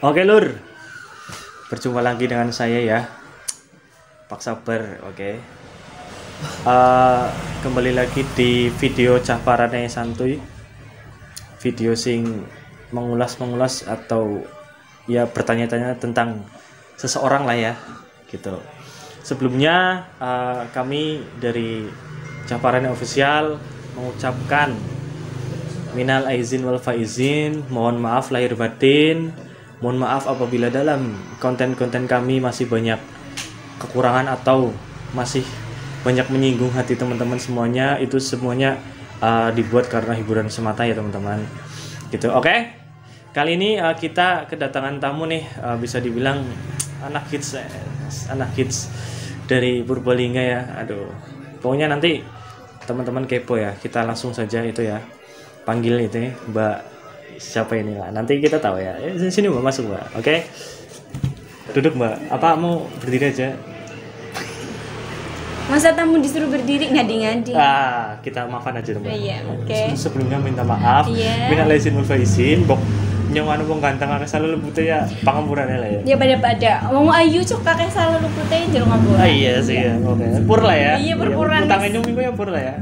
Oke Lur, berjumpa lagi dengan saya ya, Pak Sabar. Oke. Kembali lagi di video Cahparane Santuy. Video sing mengulas atau ya bertanya-tanya tentang seseorang lah ya, gitu. Sebelumnya kami dari Cahparane Official mengucapkan minal aizin wal faizin, mohon maaf lahir batin. Mohon maaf apabila dalam konten-konten kami masih banyak kekurangan atau masih banyak menyinggung hati teman-teman semuanya. Itu semuanya dibuat karena hiburan semata ya teman-teman. Gitu. Oke. Kali ini kita kedatangan tamu nih, bisa dibilang anak hits dari Purbalingga ya. Aduh. Pokoknya nanti teman-teman kepo ya. Kita langsung saja itu ya. Panggil itu Mbak siapa ini lah, nanti kita tahu ya. Sini Mbak, masuk Mbak. Oke. Duduk Mbak. Apa mau berdiri aja? Masa tamu disuruh berdiri ngadi-ngadi? Kita maafkan aja Mbak. Iya, oke. Sebelumnya minta maaf. Iya. Minal aizin wal faizin. Bok nyong anu wong ganteng akeh selalu lembute ya pangampurannya lah ya. Ya pada wong ayu cok kakek selalu putih jero ngambur. Iya sih ya. Oke. Pur lah ya. Iya, pur-puran. Utangnya nyong minggu ya pur lah ya.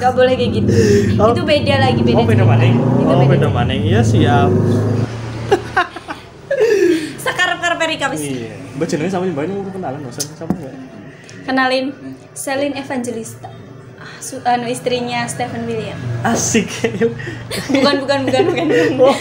Gak boleh kayak gitu. Itu beda lagi, beda. Oh, beda maning. Beda cerita. maning. Iya siap. Sekarep-karep Erika wis. Iya. Mbak jenenge sama Mbak mau kenalan sama enggak? Kenalin, Celine Evangelista. Istrinya Stephen William. Asik. Bukan. Oh,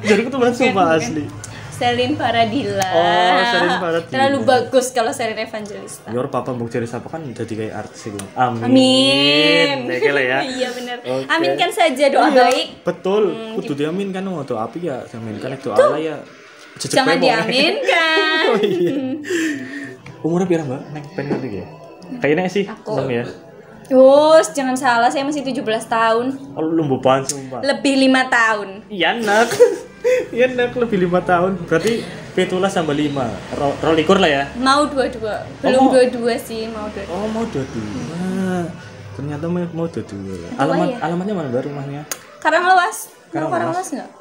jadi keturunan sumpah asli. Celine Paradila. Oh, Celine Paradila. Terlalu bagus kalau Celine Evangelista. Yor papa mbok cari siapa kan jadi kayak artis itu. Amin. Amin. Ya. Iya benar. Okay. Aminkan saja doa baik. Betul. Kudu diaminkan waktu api ya, diaminkan itu Allah ya. Jangan diaminkan. Oh, iya. Umurnya berapa Mbak? Nek pengen ngerti ya? Kayaknya sih, Aku. ya. Yus, jangan salah, saya masih 17 tahun. Oh, lumbu pan sumpah. Lebih 5 tahun. Iya nak. Iya nak lebih 5 tahun. Berarti 17 tambah 5. Rolikur lah ya. Mau 22. Belum 22 sih, mau 22. Oh, mau 22. Ternyata mau 22. Alamatnya mana Mbak rumahnya? Karanglewas. Mau Karanglewas Karanglewas enggak?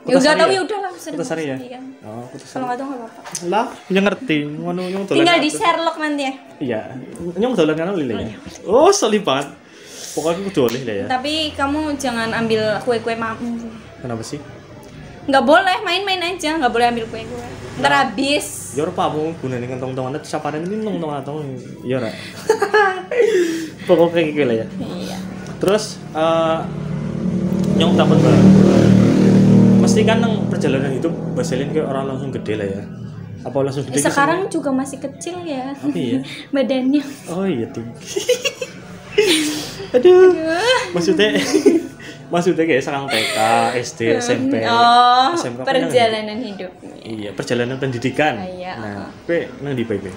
Ya udah tahu ya udahlah, Kutasari ya? Iya. Oh, Kutasari. Kalau enggak tahu enggak apa-apa. Lah, yang ngerti. Ngono nyong dolan. Tinggal di Sherlock nanti ya. Iya. Nyong dolan kan lile ya. Oh, selipan. Pokoknya kudu oleh lah ya. Tapi kamu jangan ambil kue-kue mamu. Kenapa sih? Enggak boleh, main-main aja, enggak boleh ambil kue-kue. Ntar habis. Ya ora pamu gunane kentong-tongan itu sapane ini nong-nong atau ya ora. Pokoknya kayak gitu lah ya. Iya. Terus nyong takut banget. Mesti kan nang perjalanan hidup Baselin kayak orang langsung gede lah ya. Apa langsung gede? Sekarang juga masih kecil ya. Iya. Badannya. Oh iya tinggi. Aduh. Maksudnya kayak sekarang TK, SD, SMP. Oh, SMK perjalanan hidup. Iya, perjalanan pendidikan. Iya. Nah, nang di PP.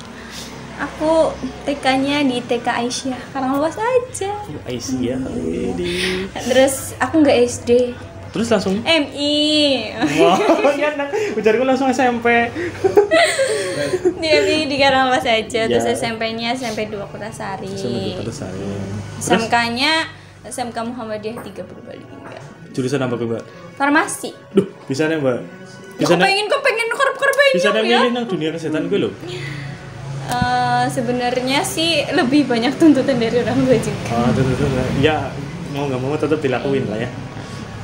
Aku TK-nya di TK Aisyah, Karanglewas aja. Aisyah. Terus aku nggak SD. Terus langsung MI. wah, ya nak, ujarku langsung SMP. Di MI di Karanglewas aja. Terus Ya. SMP-nya SMP 2 Kutasari. Terus SMK-nya SMK Muhammadiyah 3 Purbalingga. jurusan apa Mbak? Farmasi. Duh, bisa nih Mbak. Bisa Kepengen karep-karep bisa ya. milih nang dunia kesehatan gue loh. Sebenarnya sih lebih banyak tuntutan dari orang tua juga. Tuh. Ya mau nggak mau tetap dilakuin lah ya.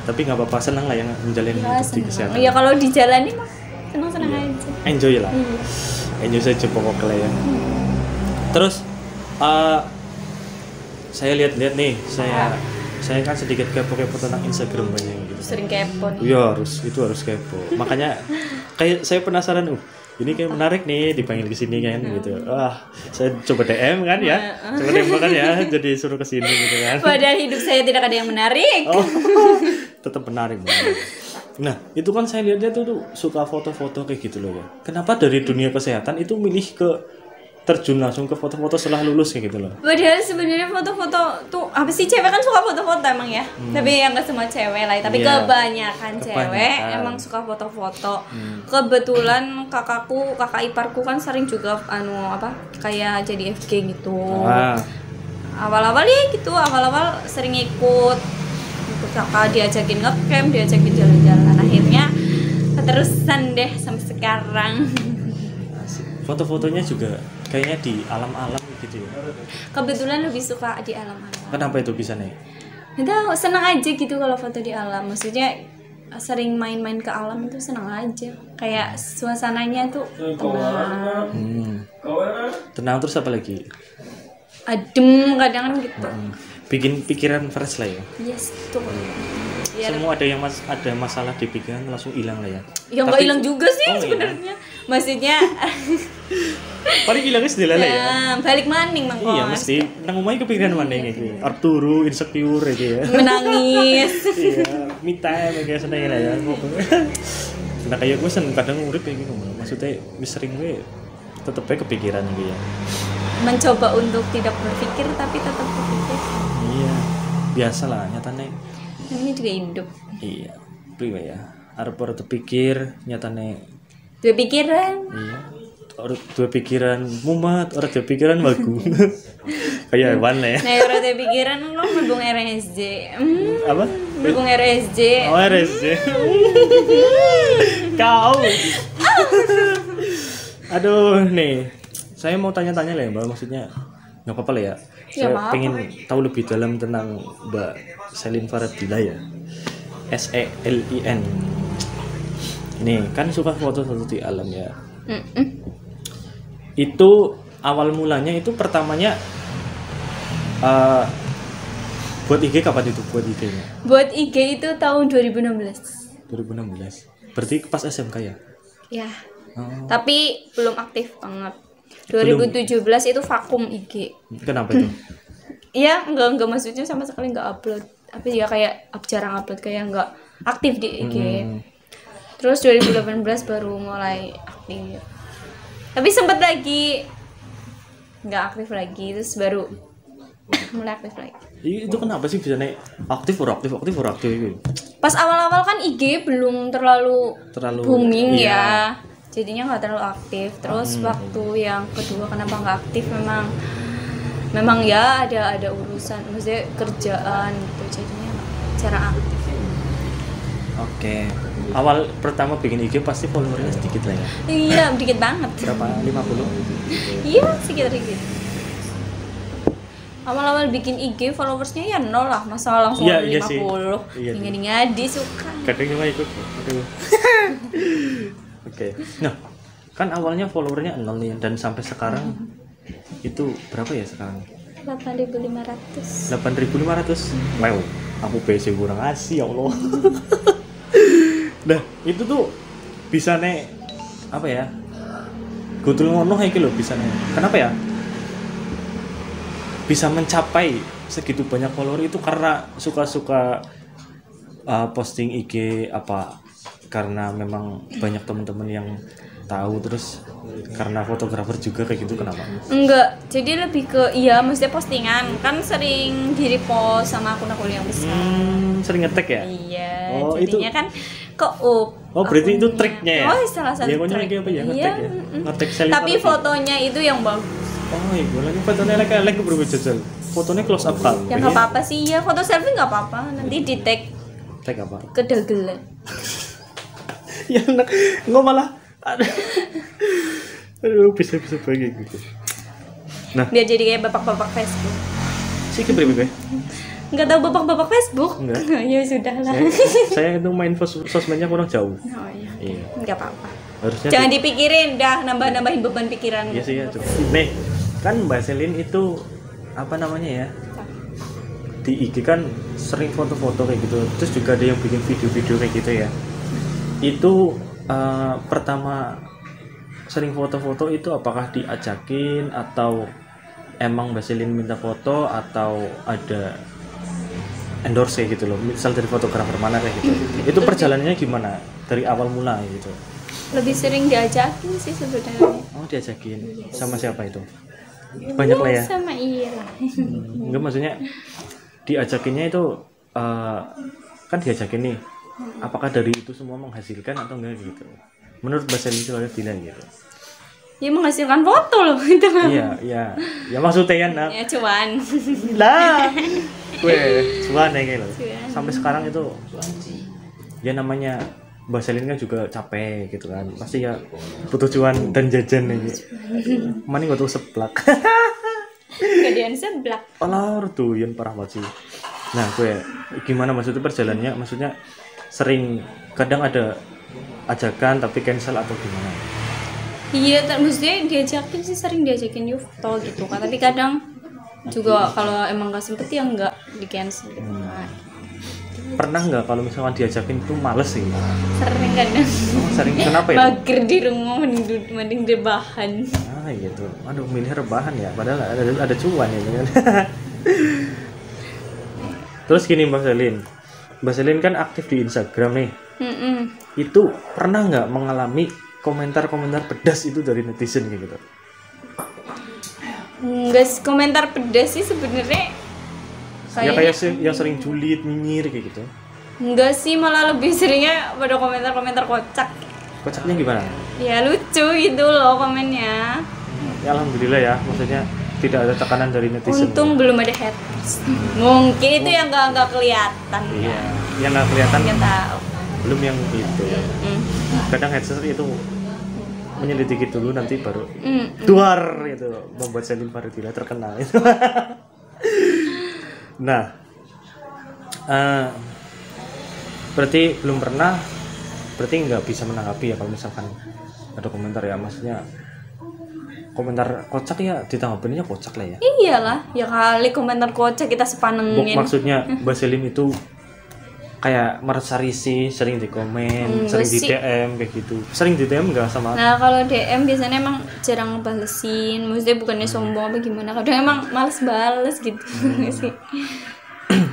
Tapi nggak apa-apa, senang lah yang menjalani Ya, hidup di kesehatan. ya kalau dijalani mah senang-senang aja. Enjoy lah. Iya. Enjoy saja pokoknya ya. Terus saya lihat-lihat nih, saya kan sedikit kepo-kepo tentang Instagram banyak gitu. Sering kepo. Iya harus kepo. Makanya kayak saya penasaran, ini kayak menarik nih dipanggil ke sini kan gitu. Saya coba DM kan ya. Coba DM kan ya, jadi suruh ke sini gitu kan. Padahal hidup saya tidak ada yang menarik. Oh, tetap menarik banget. Nah, itu kan saya lihatnya tuh suka foto-foto kayak gitu loh ya. Kenapa dari dunia kesehatan itu milih ke terjun langsung ke foto-foto setelah lulus kayak gitu loh? Padahal sebenarnya foto-foto tuh apa sih, cewek kan suka foto-foto emang ya. Tapi yang nggak semua cewek lah. Tapi Iya. kebanyakan cewek emang suka foto-foto. Kebetulan kakak iparku kan sering juga kayak jadi FG gitu. Awal-awal ya gitu, awal-awal sering ikut kakak, diajakin ngecamp, diajakin jalan-jalan. Akhirnya Terusan deh sampai sekarang. Foto-fotonya juga kayaknya di alam-alam gitu ya. Kebetulan lebih suka di alam-alam. Kenapa itu bisa nih? Itu senang aja gitu kalau foto di alam. Maksudnya sering main-main ke alam itu senang aja. Kayak suasananya tuh tenang. Tenang, terus apa lagi? Adem kadang kan gitu. Bikin pikiran fresh lah ya. Yes, tuh. Biar Semua ada masalah di pikiran langsung hilang lah ya. ya nggak hilang juga sih sebenarnya. Maksudnya paling hilangnya sedih lah ya. Balik maning Mang Iya Kos. mesti nang omahe kepikiran maning iki. Arturo insecure iki ya. Menangis. Iya, me time kayak seneng lah ya. Nah kayak gue kadang urip kayak gitu. Maksudnya wis sering gue tetep aja kepikiran gitu ya. Mencoba untuk tidak berpikir tapi tetap berpikir. Iya. Biasalah nyatane. Namanya juga hidup. Iya. Priwe ya. Arep terpikir nyatane. Dua pikiran. Iya. Dua pikiran mumat, orang dua pikiran bagus. Kayak hewan lah ya. Nah, orang dua pikiran lo mendukung RSJ. Apa? Mendukung RSJ. Oh, RSJ. Kau. Aduh, nih. Saya mau tanya-tanya lah ya, Mbak. Maksudnya nggak apa-apa lah ya. Saya pengen tahu lebih dalam tentang Mbak Selin Faradila ya. SELIN. Nih, kan suka foto-foto di alam ya. Itu awal mulanya itu pertamanya buat IG kapan itu buat IG-nya? Buat IG itu tahun 2016. 2016. Berarti pas SMK ya? Ya. Tapi belum aktif banget. 2017 itu vakum IG. Kenapa itu? Iya, enggak maksudnya sama sekali enggak upload. Tapi ya kayak jarang upload, kayak enggak aktif di IG. Terus 2018 baru mulai aktif. Tapi sempat lagi enggak aktif lagi, terus baru mulai aktif lagi. Itu kenapa sih bisa naik aktif gitu? Pas awal-awal kan IG belum terlalu booming ya. Jadinya nggak terlalu aktif. Terus waktu yang kedua kenapa nggak aktif, memang ya ada urusan, maksudnya kerjaan gitu, jadinya jarang aktif. Oke. Awal pertama bikin IG pasti followernya sedikit lah ya. Iya, dikit banget. Berapa? 50? Iya, sekitar gitu. Awal-awal bikin IG followersnya ya 0 lah, masa langsung 50. Ingin ngadi suka. Kadang cuma ikut. Oke. Nah, kan awalnya followernya 0 nih dan sampai sekarang itu berapa ya sekarang? 8.500. 8.500. Wow, aku PC kurang asih ya Allah. Nah, itu tuh bisa nih apa ya? Gudul ngono iki lho bisa nih. Kenapa ya? Bisa mencapai segitu banyak follower itu karena suka-suka posting IG apa? Karena memang banyak teman-teman yang tahu, terus karena fotografer juga kayak gitu, kenapa? Enggak, jadi lebih ke maksudnya postingan kan sering di repost sama akun-akun yang besar. Sering ngetek ya? Iya, oh, jadinya itu kan oh berarti itu triknya ya? Oh, salah satu trik. Apa ya? Ngetek ya? Ngetek Selin. Tapi fotonya itu yang bagus. Oh iya, lagi fotonya like berubah jajal. Fotonya close up kan? Ya nggak apa-apa sih ya, foto selfie nggak apa-apa. Nanti di tag apa? Kedagelan. Ya enak, nggak malah. Aduh, bisa bagi gitu. Nah, biar jadi kayak bapak-bapak Facebook. Sih keberapa gue? Nggak tahu bapak-bapak Facebook? Enggak. Ya sudah lah. Saya itu main sosmednya kurang jauh. Oh iya. Nggak apa-apa. Harusnya jangan dipikirin, dah nambah-nambahin beban pikiran. Iya sih ya, coba. Nih, kan Mbak Selin itu apa namanya ya? Di IG kan sering foto-foto kayak gitu. Terus juga ada yang bikin video-video kayak gitu ya. Itu pertama sering foto-foto itu apakah diajakin atau emang Mbak Selin minta foto atau ada endorse kayak gitu loh, misal dari fotografer mana kayak gitu. Itu perjalanannya gimana dari awal mula gitu? Lebih sering diajakin sih sebenarnya. Oh, diajakin. Sama siapa itu? Banyak lah ya. Sama Ira. Enggak, maksudnya diajakinnya itu kan diajakin nih. Apakah dari itu semua menghasilkan atau enggak gitu? Menurut Mbak Selin soalnya bilang gitu. Ya menghasilkan foto loh itu. Iya. Ya maksudnya ya nak. Ya cuan. Lah. Cuan ya loh. Sampai sekarang itu ya namanya Mbak Selin kan juga capek gitu kan, pasti ya butuh cuan dan jajan aja. Mana nggak tahu seblak. Gedean seblak. Alah tuh yang parah banget sih. Nah gue gimana maksudnya perjalannya, maksudnya sering kadang ada ajakan tapi cancel atau gimana? Iya, maksudnya diajakin sih, sering diajakin Yufto gitu kan, tapi kadang juga kalau emang gak sempet ya nggak di cancel gitu. Pernah nggak kalau misalkan diajakin tuh males sih? Sering kadang. Sering kenapa ya? Mager di rumah mending rebahan. Gitu. Aduh milih rebahan ya, padahal ada cuan ya kan. Terus gini Mbak Selin kan aktif di Instagram nih. Itu pernah nggak mengalami komentar-komentar pedas itu dari netizen kayak gitu? Enggak sih, komentar pedas sih sebenarnya. Ya kayak yang sering julid, nyinyir kayak gitu. Enggak sih, malah lebih seringnya pada komentar-komentar kocak. Kocaknya gimana? Ya lucu gitu loh komennya. Ya alhamdulillah ya, maksudnya tidak ada tekanan dari netizen. Untung belum ada haters. Mungkin itu yang nggak kelihatan. Iya, yang nggak kelihatan. Nggak tahu. Belum yang itu. Kadang haters itu menyelidiki dulu nanti baru duar itu membuat Selin Faridila terkenal itu. Nah, berarti belum pernah, berarti nggak bisa menanggapi ya kalau misalkan ada komentar ya, maksudnya komentar kocak ya ditanggapinya kocak lah ya. Iyalah, ya kali komentar kocak kita sepanengin. Maksudnya Mbak Selin itu kayak merasa risih, sering di komen, sering di DM kayak gitu. Sering di DM nggak sama? Nah kalau DM biasanya emang jarang ngebalesin, maksudnya bukannya sombong apa gimana, kadang emang males bales gitu sih.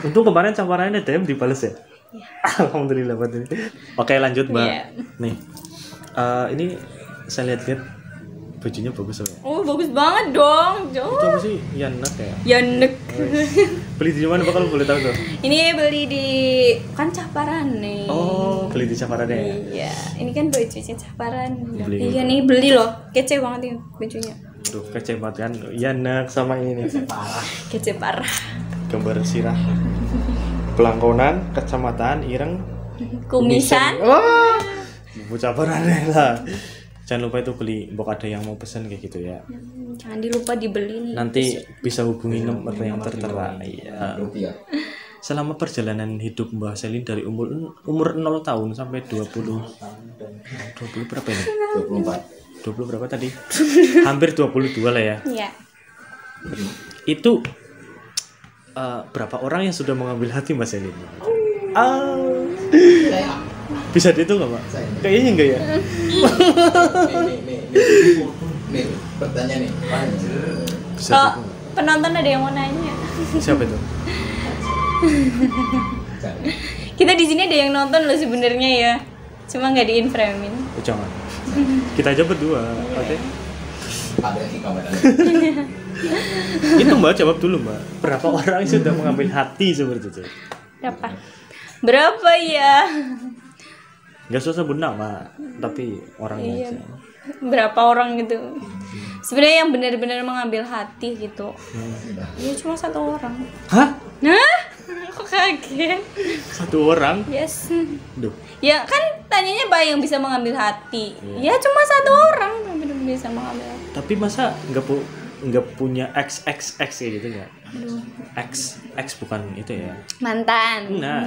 Untung kemarin camparannya DM dibales ya. Alhamdulillah buat ini. Oke lanjut Mbak. Nih, ini saya lihat bajunya bagus ya. Oh bagus banget dong, Jo. Itu apa sih? Yanek ya? Yanek. Beli di mana bakal boleh tahu tuh? Ini beli di kan Caparane. Oh, beli di Caparane. Iya, ini kan bajunya Caparane. Iya nih beli loh, kece banget nih bajunya. Duh, kece banget kan? Yanek sama ini. Kece parah. Gambar sirah. Pelangkonan, Kecamatan Ireng, Kumisan. Oh, Bu Caparane lah. Jangan lupa itu beli, mbok ada yang mau pesen kayak gitu ya. Jangan dilupa dibeli nih. Nanti bisa hubungi nomor yang tertera. Iya. Selama perjalanan hidup Mbak Selin dari umur 0 tahun sampai 20 berapa ini? 20 berapa tadi? Hampir 22 lah ya. Iya. Itu berapa orang yang sudah mengambil hati Mbak Selin? Bisa dihitung nggak Pak? Kayaknya enggak ya. Nih, pertanyaan nih. Kalau penonton ada yang mau nanya. Siapa itu? Kita di sini ada yang nonton loh sebenarnya ya. Cuma nggak diinframin. Jangan. Kita aja berdua. Oke. Ada di kamera. Itu Mbak jawab dulu Mbak. Berapa orang yang sudah mengambil hati seperti itu? Berapa ya? Gak usah sebut nama, tapi orangnya aja. Berapa orang gitu? Sebenarnya yang benar-benar mengambil hati gitu. Ya cuma 1 orang. Hah? Nah, kok kaget? 1 orang? Yes. Duh. Ya kan tanyanya Mbak yang bisa mengambil hati. Ya cuma 1 orang yang benar-benar bisa mengambil hati. Tapi masa nggak punya XXX kayak gitu nggak? X bukan itu ya? Mantan. Nah,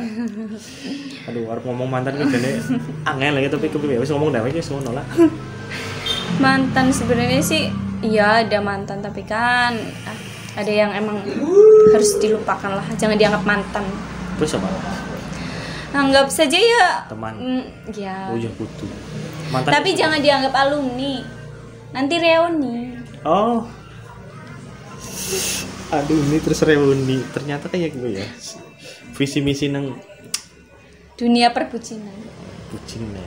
aduh harus ngomong mantan kan jadi angel ya, tapi kepiye wis ngomong dhewe wis ngono lah. Mantan sebenarnya sih iya ada mantan, tapi kan ada yang emang harus dilupakan lah, jangan dianggap mantan. Terus apa? Anggap saja ya teman. Ya. Oh ya kudu. Mantan. Tapi jangan dianggap alumni. Nanti reuni. Oh. Aduh ini terus reuni. Ternyata kayak gue ya. Visi misi nang dunia perbucinan. Bucinan.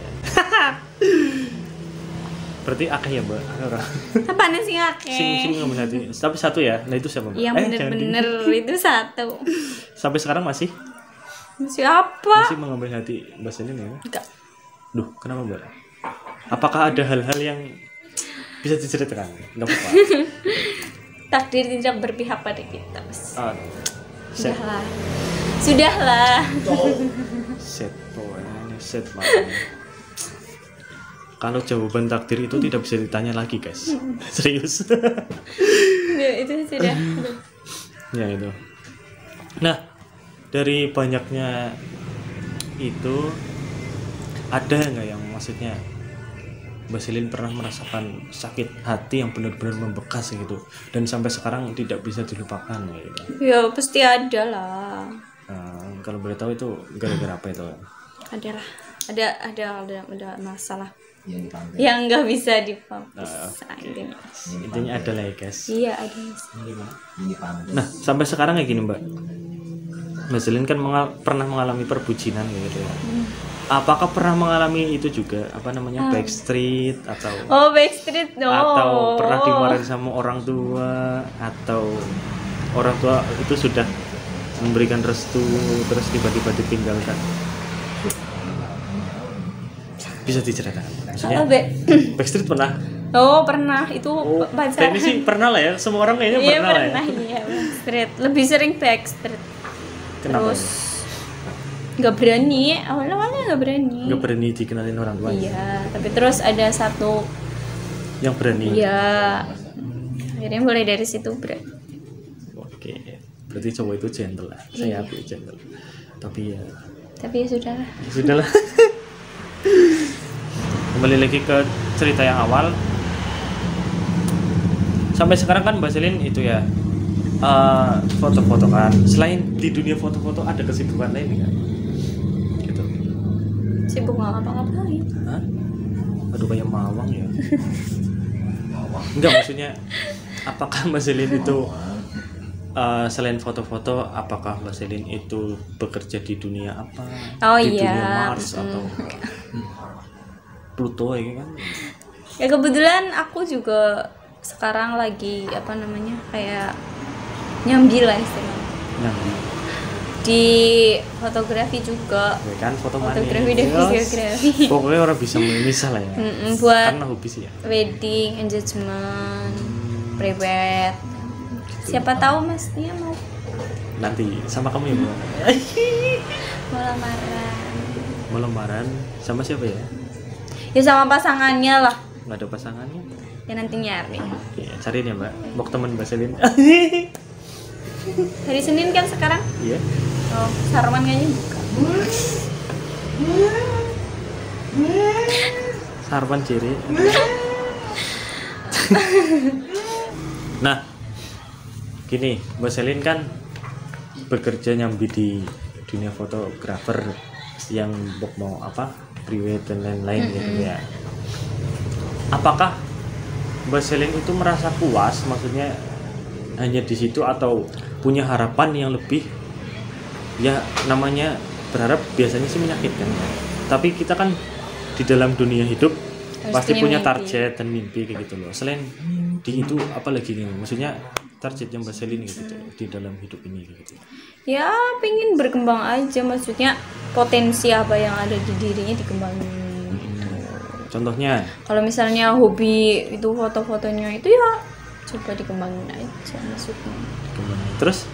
Berarti akeh ya Mbak? Apaan sih akeh? Sing ngambil hati. Tapi 1 ya. Nah itu siapa Mbak? Yang bener-bener itu 1. Sampai sekarang masih? Siapa? Masih mengambil hati Mbak Selin ya? Enggak. Duh, kenapa Mbak? Apakah ada hal-hal yang bisa diceritakan? Enggak apa-apa. Takdir tidak berpihak pada kita. Sudahlah. Set pokoknya set banget. kalau jawaban takdir itu tidak bisa ditanya lagi guys. Serius. Ya, itu sudah. Ya itu. Nah, dari banyaknya itu ada nggak yang maksudnya Mbak Selin pernah merasakan sakit hati yang benar-benar membekas gitu dan sampai sekarang tidak bisa dilupakan gitu? Ya pasti ada lah. Kalau boleh tahu itu gara-gara apa itu? Ada lah. Ada masalah yang nggak bisa dihapus. Intinya ada lah ya guys. Iya ada. Nah sampai sekarang kayak gini Mbak Selin kan pernah mengalami perbucinan gitu ya. Apakah pernah mengalami itu juga apa namanya backstreet atau backstreet atau pernah dimarahin sama orang tua atau orang tua itu sudah memberikan restu terus tiba-tiba ditinggalkan? Bisa diceritakan? Maksudnya backstreet pernah? Pernah itu pacaran. Ini sih pernah lah ya, semua orang kayaknya pernah lah ya. Iya backstreet, lebih sering backstreet. Kenapa? Terus nggak berani, awalnya nggak berani dikenalin orang tua. Iya, tapi terus ada satu yang berani. Iya, akhirnya mulai dari situ Oke, berarti cowok itu gentle lah. Saya akui gentle. Tapi ya sudahlah. Kembali lagi ke cerita yang awal. Sampai sekarang kan Mbak Selin itu ya foto-foto kan. Selain di dunia foto-foto ada kesibukan lain nggak? Gitu. Sibuk ngapa-ngapain? Hah? Aduh kayak mawang ya. Enggak, maksudnya apakah Mbak Selin itu selain foto-foto, apakah Mbak Selin itu bekerja di dunia apa? Di dunia Mars atau Pluto ya kan? Ya kebetulan aku juga sekarang lagi kayak nyambi lah istilahnya. Di fotografi juga. Ya kan, fotografi dan videografi. Pokoknya orang bisa memisah lah ya. Buat karena hobi sih ya. Wedding, engagement, private. Siapa tahu Mas Tia mau nanti sama kamu ya Bu? Mau lamaran sama siapa ya? Ya sama pasangannya lah. Nggak ada pasangannya? Ya nanti nyari. Oke, cariin ya Mbak. Mau teman Mbak Selin. Hari Senin kan sekarang? Iya. Sarman kayaknya buka. Sarman ciri. Nah, gini, Mbak Selin kan bekerja nyambi di dunia fotografer yang mau private dan lain-lain gitu ya. Apakah Mbak Selin itu merasa puas, maksudnya hanya di situ atau punya harapan yang lebih? Ya namanya berharap biasanya sih menyakitkan ya. Tapi kita kan di dalam dunia hidup pasti punya target dan mimpi kayak gitu loh. Selain di itu apalagi nih, maksudnya target yang Mbak Selin gitu di dalam hidup ini gitu. Ya pengen berkembang aja, maksudnya potensi apa yang ada di dirinya dikembangin. Contohnya kalau misalnya hobi itu foto-fotonya itu ya coba dikembangin aja maksudnya. Terus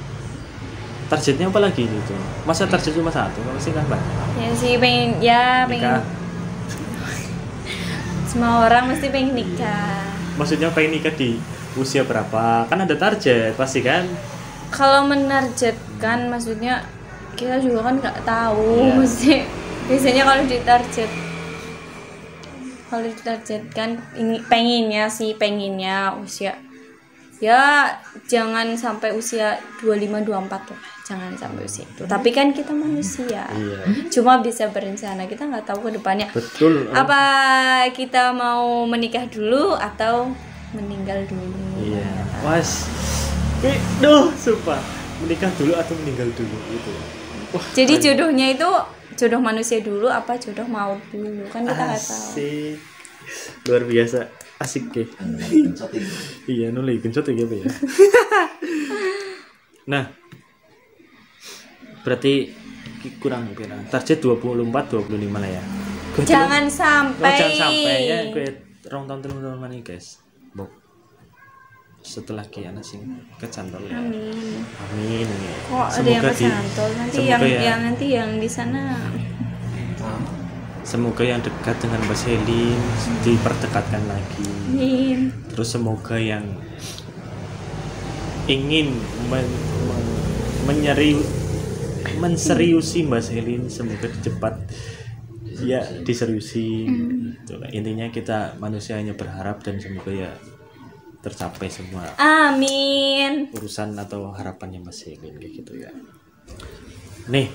targetnya apa lagi gitu? Masa target cuma satu? Pasti kan banyak. Ya sih pengen nikah. Semua orang mesti pengen nikah. Maksudnya pengen nikah di usia berapa? Kan ada target pasti kan? Kalau menargetkan maksudnya kita juga kan nggak tahu. Mesti biasanya kalau ditargetkan pengennya usia ya jangan sampai usia 25-24 lah, jangan sampai usia itu. Tapi kan kita manusia, cuma bisa berencana, kita nggak tahu ke depannya. Betul. Apa kita mau menikah dulu atau meninggal dulu? Iya. Was, sumpah menikah dulu atau meninggal dulu itu. Wah, jadi jodohnya itu jodoh manusia dulu apa jodoh maut dulu, kan kita nggak tahu. Asik, luar biasa. Asik ke. Iya, nulai gencot ya apa ya. Nah, berarti kurang target 24-25 lah ya. Jangan sampai. Jangan sampai ya. Gue rong tahun mana guys. Bok. Setelah kiana sing kecantol ya. Amin. Kok ada yang kecantol nanti yang nanti yang di sana. semoga yang dekat dengan Mbak Selin diperdekatkan lagi. Amin. Terus semoga yang ingin menseriusi Mbak Selin semoga cepat ya diseriusi. Itulah intinya, kita manusia hanya berharap dan semoga ya tercapai semua Amin. urusan atau harapannya Mbak Selin kayak gitu ya. Nih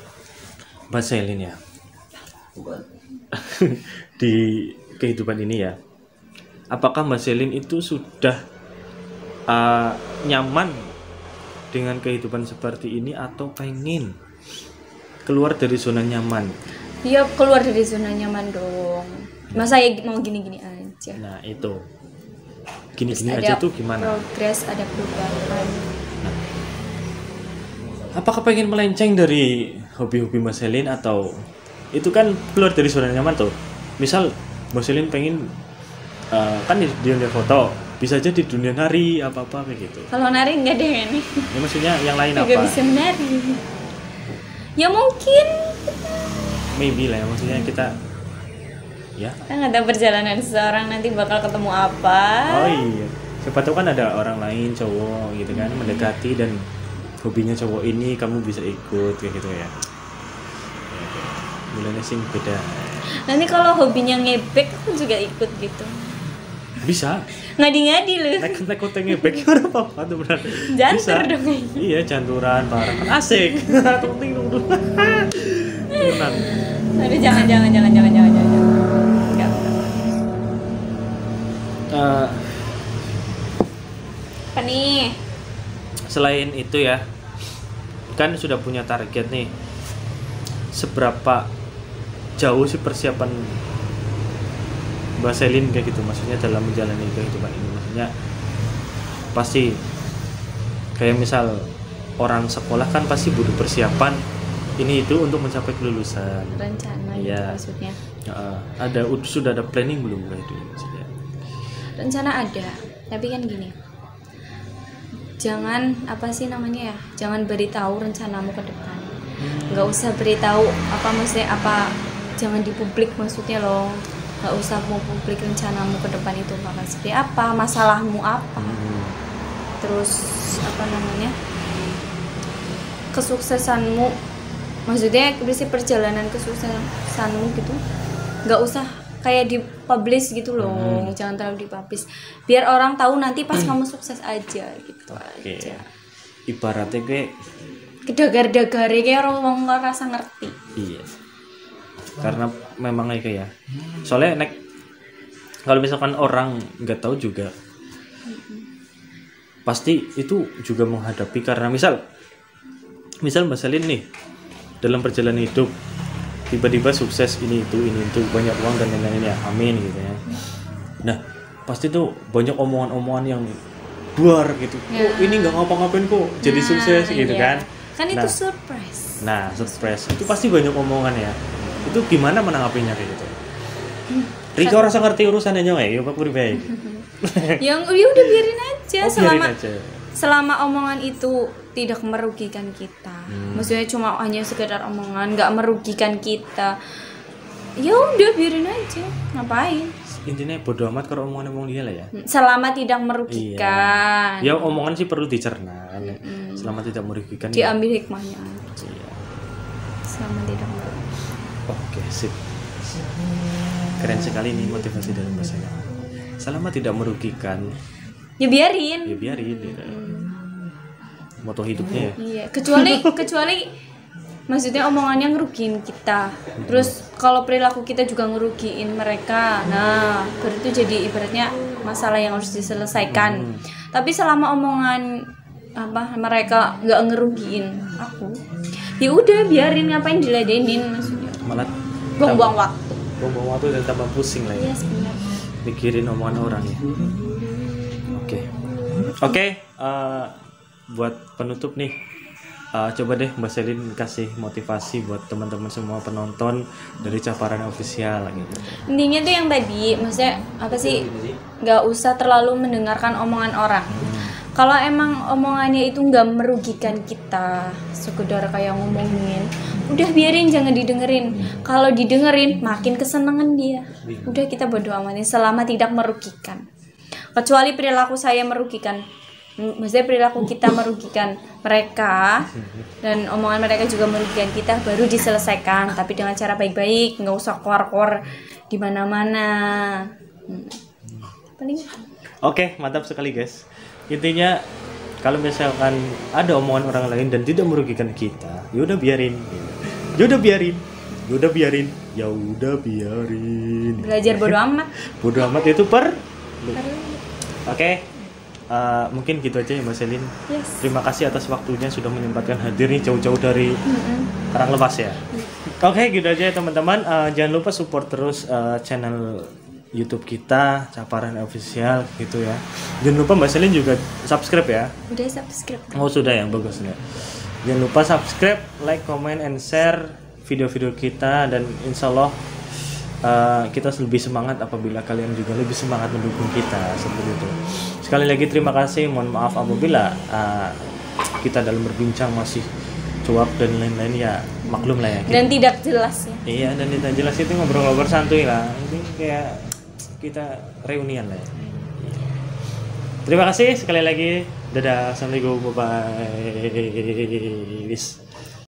Mbak Selin ya, di kehidupan ini ya, apakah Mbak Selin itu sudah nyaman dengan kehidupan seperti ini atau pengen keluar dari zona nyaman? Ya keluar dari zona nyaman dong. Masa ya mau gini-gini aja. Nah itu gini-gini Terus aja ada tuh gimana? Progres, ada perubahan. Nah, apakah pengen melenceng dari hobi-hobi Mbak Selin atau itu kan keluar dari zona nyaman tuh? Misal Mbak Selin pengen kan di dunia foto, bisa aja di dunia nari apa-apa kayak gitu. Kalau nari enggak deh ini. Ya maksudnya yang lain Enggak apa? bisa menari. Ya mungkin Maybe lah ya, maksudnya kita ya. kita nggak tahu perjalanan seseorang nanti bakal ketemu apa. Oh iya. Siapa tahu kan ada orang lain cowok gitu kan mendekati dan hobinya cowok ini kamu bisa ikut kayak gitu ya. Mulanya sih beda. Nanti kalau hobinya ngebek aku juga ikut gitu. Bisa. Ngadi-ngadi lu. Naik hotel ngebek gimana apa tuh benar. Jantur dong. Iya, janturan bareng. Asik. Tung-ting dulu. Tenang. Aduh jangan. Enggak. Apa nih? Selain itu ya, kan sudah punya target nih. Seberapa jauh sih persiapan Mbak Selin kayak gitu, maksudnya dalam menjalani kehidupan ini, maksudnya pasti kayak misal orang sekolah kan pasti butuh persiapan ini itu untuk mencapai kelulusan. Rencana Ya. gitu maksudnya. Sudah ada planning belum kayak itu maksudnya? Rencana ada, tapi kan gini. Jangan apa sih namanya ya? Jangan beritahu rencanamu ke depan. Nggak usah beritahu jangan di publik maksudnya loh. Nggak usah mau publik rencanamu ke depan itu bakal seperti apa, masalahmu apa. Terus kesuksesanmu, maksudnya berisi perjalanan kesuksesanmu gitu. Nggak usah kayak dipublish gitu loh. Jangan terlalu dipublish. Biar orang tahu nanti pas kamu sukses aja gitu aja. Ibaratnya kayak Kedagar-dagare kayak orang ngerasa ngerti. iya. Karena memang kayak ya. Soalnya kalau misalkan orang nggak tahu juga pasti itu juga menghadapi, karena misal Mbak Selin nih dalam perjalanan hidup tiba-tiba sukses ini itu banyak uang dan lain-lain ya, amin gitu ya. Nah pasti tuh banyak omongan-omongan yang luar gitu. Oh ini nggak ngapa-ngapain kok jadi sukses gitu iya. kan Itu surprise. Nah surprise itu pasti banyak omongan ya. Itu gimana menanggapinya kayak gitu? Rika rasa ngerti urusannya ya, ya Pak Purbaik. Yang udah biarin aja, Biarin aja. selama omongan itu tidak merugikan kita. Maksudnya cuma hanya sekedar omongan, nggak merugikan kita. Ya udah biarin aja, ngapain? Intinya bodo amat kalau omongan dia lah ya. Selama tidak merugikan. Iya. Ya omongan sih perlu dicerna. Selama tidak merugikan. Diambil hikmahnya. Iya. Selama tidak merugikan. Oke, sip. Keren sekali nih motivasi dari Mbak Selin. Selama tidak merugikan, ya biarin. ya biarin gitu. Moto hidupnya ya. Iya, kecuali maksudnya omongannya ngerugiin kita. Terus kalau perilaku kita juga ngerugiin mereka. Nah, baru itu jadi ibaratnya masalah yang harus diselesaikan. Tapi selama omongan mereka nggak ngerugiin aku, ya udah biarin, ngapain diladenin maksudnya. Malah Buang-buang waktu. buang-buang waktu dan tambah pusing lah ya. Iya sebenarnya. Mikirin omongan orang ya. Oke, buat penutup nih, coba deh Mbak Selin kasih motivasi buat teman-teman semua penonton dari Caparan Official gitu. Intinya tuh yang tadi, maksudnya apa sih? Nggak usah terlalu mendengarkan omongan orang. Kalau emang omongannya itu nggak merugikan kita, sekedar kayak ngomongin, udah biarin, jangan didengerin. Kalau didengerin makin kesenangan dia. Udah, kita bodo amatin selama tidak merugikan. Kecuali perilaku saya merugikan, maksudnya perilaku kita merugikan mereka dan omongan mereka juga merugikan kita, baru diselesaikan, tapi dengan cara baik-baik, nggak usah keluar-keluar di mana-mana. Paling. Oke, mantap sekali guys. Intinya kalau misalkan ada omongan orang lain dan tidak merugikan kita, ya udah biarin. Ya udah biarin. Belajar bodo amat. Bodo amat itu Oke. Mungkin gitu aja ya Mbak Selin. Yes. Terima kasih atas waktunya sudah menyempatkan hadir nih jauh-jauh dari Karanglepas ya. Oke, gitu aja ya teman-teman. Jangan lupa support terus channel YouTube kita Caparan Official gitu ya. Jangan lupa Mbak Selin juga subscribe ya. Udah subscribe. Oh sudah ya, bagus ya. Jangan lupa subscribe, like, comment, and share video-video kita, dan insya Allah kita lebih semangat apabila kalian juga lebih semangat mendukung kita seperti itu. Sekali lagi terima kasih, mohon maaf apabila kita dalam berbincang masih cuap dan lain-lain, ya maklum lah ya. Dan tidak jelas ya. Iya, dan tidak jelas itu ngobrol-ngobrol santuy lah. Ini kayak kita reunian lah ya. Terima kasih sekali lagi. Dadah, assalamualaikum, bye bye.